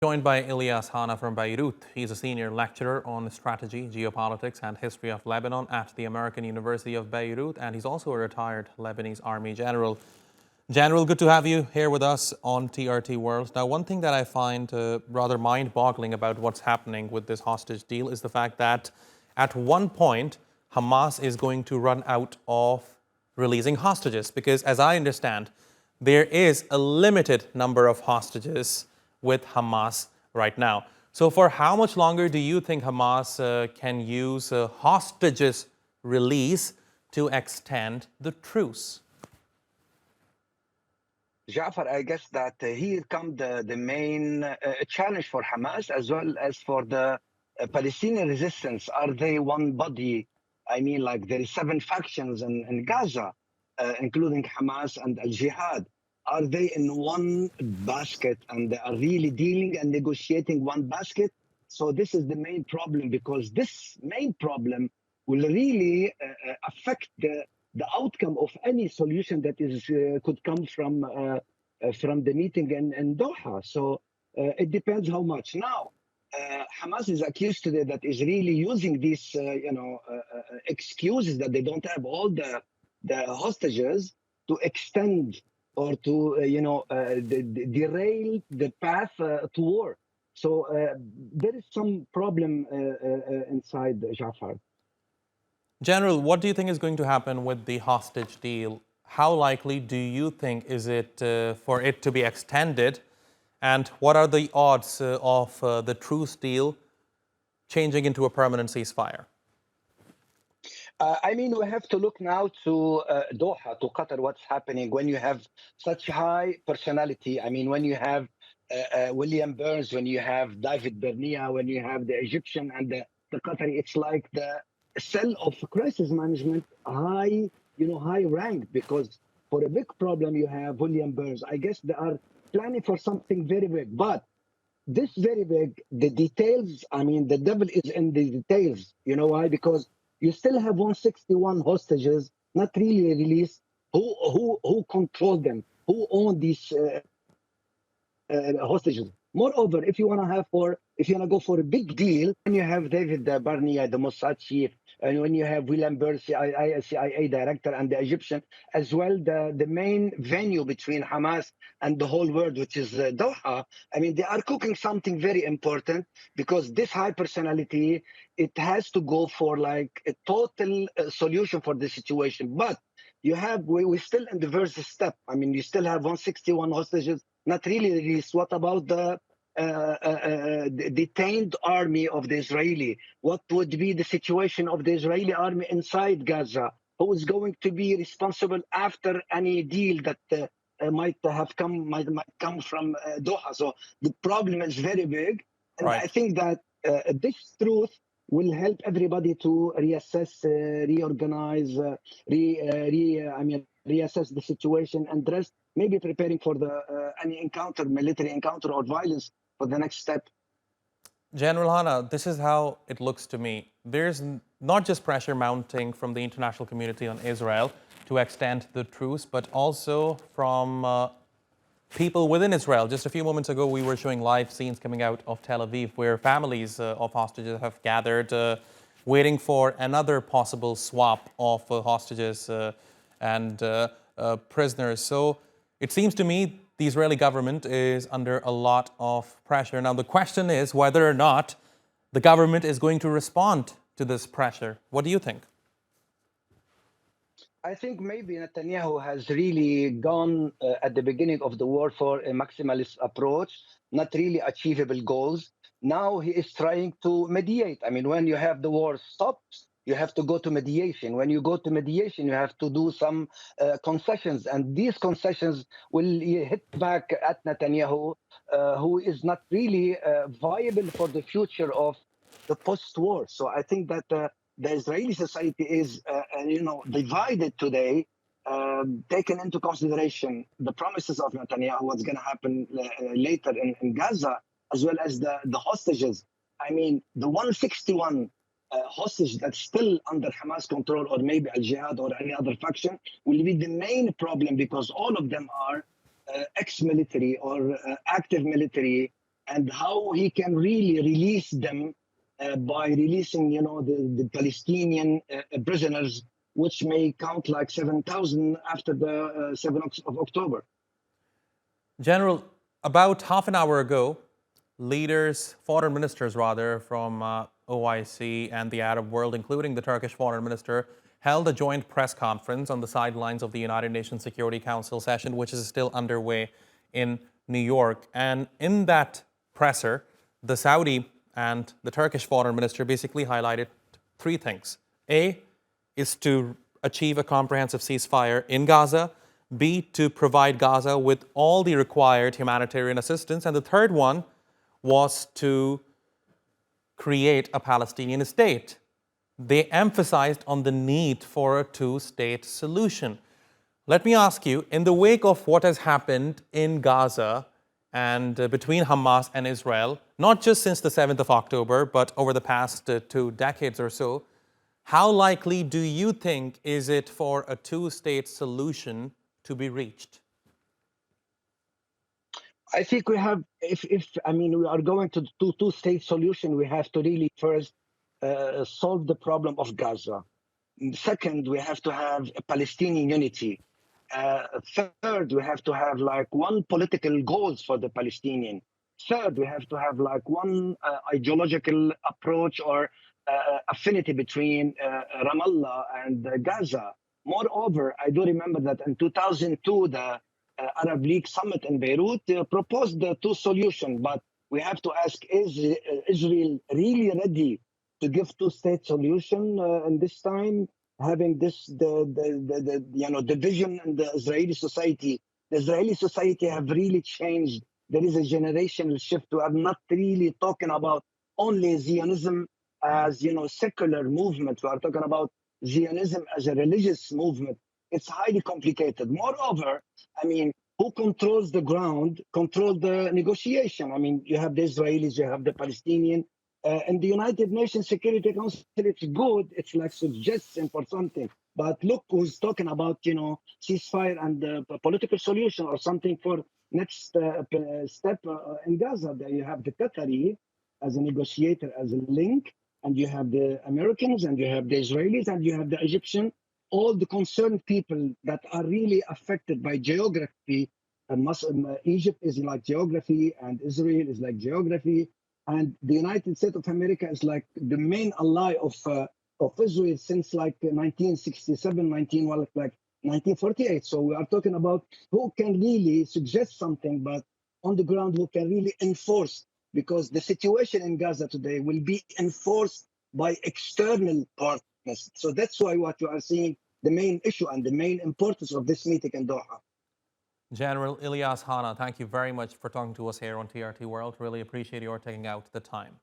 Joined by Elias Hanna from Beirut. He's a senior lecturer on strategy, geopolitics, and history of Lebanon at the American University of Beirut, and he's also a retired Lebanese Army General. General, good to have you here with us on TRT World. Now, one thing that I find rather mind-boggling about what's happening with this hostage deal is the fact that at one point, Hamas is going to run out of releasing hostages because, as I understand, there is a limited number of hostages with Hamas right now. So for how much longer do you think Hamas can use hostages release to extend the truce? Jafar, I guess that here comes the main challenge for Hamas as well as for the Palestinian resistance. Are they one body? I mean, like there is 7 factions in Gaza, including Hamas and Al-Jihad. Are they in one basket and they are really dealing and negotiating one basket? So this is the main problem, because this main problem will really affect the outcome of any solution that is could come from the meeting in Doha. So it depends how much. Now, Hamas is accused today that is really using these excuses that they don't have all the hostages to extend or to derail the path to war. So there is some problem inside, Jafar. General, what do you think is going to happen with the hostage deal? How likely do you think is it for it to be extended? And what are the odds of the truce deal changing into a permanent ceasefire? I mean, we have to look now to Doha, to Qatar, what's happening when you have such high personality. I mean, when you have William Burns, when you have David Bernia, when you have the Egyptian and the Qatari, it's like the cell of crisis management, high rank, because for a big problem you have William Burns. I guess they are planning for something very big, but this very big, the details, I mean, the devil is in the details. You know why? Because you still have 161 hostages not really released. Who control them? Who own these hostages? Moreover, if you want to go for a big deal, when you have David Barnea, the Mossad chief, and when you have William Burns, CIA director, and the Egyptian as well, the main venue between Hamas and the whole world, which is Doha. I mean, they are cooking something very important, because this high personality, it has to go for like a total solution for the situation. But you have, we're still in the first step. I mean, you still have 161 hostages not really released. What about the detained army of the Israeli? What would be the situation of the Israeli army inside Gaza? Who is going to be responsible after any deal that might come from Doha? So the problem is very big, and Right. I think that this truth will help everybody to reassess, reorganize, reassess the situation, and rest, maybe preparing for the any military encounter or violence for the next step. General Hanna, this is how it looks to me. There's not just pressure mounting from the international community on Israel to extend the truce, but also from people within Israel. Just a few moments ago, we were showing live scenes coming out of Tel Aviv where families of hostages have gathered, waiting for another possible swap of hostages and prisoners. So it seems to me the Israeli government is under a lot of pressure. Now, the question is whether or not the government is going to respond to this pressure. What do you think? I think maybe Netanyahu has really gone at the beginning of the war for a maximalist approach, not really achievable goals. Now he is trying to mediate. I mean, when you have the war stopped, you have to go to mediation. When you go to mediation, you have to do some concessions. And these concessions will hit back at Netanyahu, who is not really viable for the future of the post-war. So I think that the Israeli society is, divided today, taken into consideration the promises of Netanyahu, what's going to happen later in Gaza, as well as the hostages. I mean, the 161 hostage that's still under Hamas control, or maybe Al-Jihad or any other faction, will be the main problem, because all of them are ex-military or active military, and how he can really release them by releasing, the Palestinian prisoners, which may count like 7,000 after the 7th of October. General, about half an hour ago, foreign ministers rather, from OIC and the Arab world, including the Turkish foreign minister, held a joint press conference on the sidelines of the United Nations Security Council session, which is still underway in New York. And in that presser, the Saudi and the Turkish foreign minister basically highlighted three things. A is to achieve a comprehensive ceasefire in Gaza. B, to provide Gaza with all the required humanitarian assistance. And the third one was to create a Palestinian state. They emphasized on the need for a two-state solution. Let me ask you, in the wake of what has happened in Gaza and between Hamas and Israel, not just since the 7th of October, but over the past 2 decades or so, how likely do you think is it for a two-state solution to be reached? I think we have, if we are going to two-state solution, we have to really first solve the problem of Gaza. Second, we have to have a Palestinian unity. Third, we have to have like one political goals for the Palestinian. Third, we have to have like one ideological approach or affinity between Ramallah and Gaza. Moreover, I do remember that in 2002, the Arab League summit in Beirut proposed the two solutions, but we have to ask, is Israel really ready to give two-state solution in this time, having this division in the Israeli society? The Israeli society have really changed. There is a generational shift. We are not really talking about only Zionism as secular movement. We are talking about Zionism as a religious movement. It's highly complicated. Moreover, who controls the ground, controls the negotiation? You have the Israelis, you have the Palestinian, and the United Nations Security Council. It's good. It's like suggestion for something. But look who's talking about, ceasefire and political solution or something for next step in Gaza. There you have the Qatari as a negotiator, as a link, and you have the Americans, and you have the Israelis, and you have the Egyptian. All the concerned people that are really affected by geography. Egypt is like geography, and Israel is like geography, and the United States of America is like the main ally of Israel since like 1967, 1948. So we are talking about who can really suggest something, but on the ground who can really enforce, because the situation in Gaza today will be enforced by external partners. So that's why what you are seeing, the main issue and the main importance of this meeting in Doha. General Elias Hanna, thank you very much for talking to us here on TRT World. Really appreciate your taking out the time.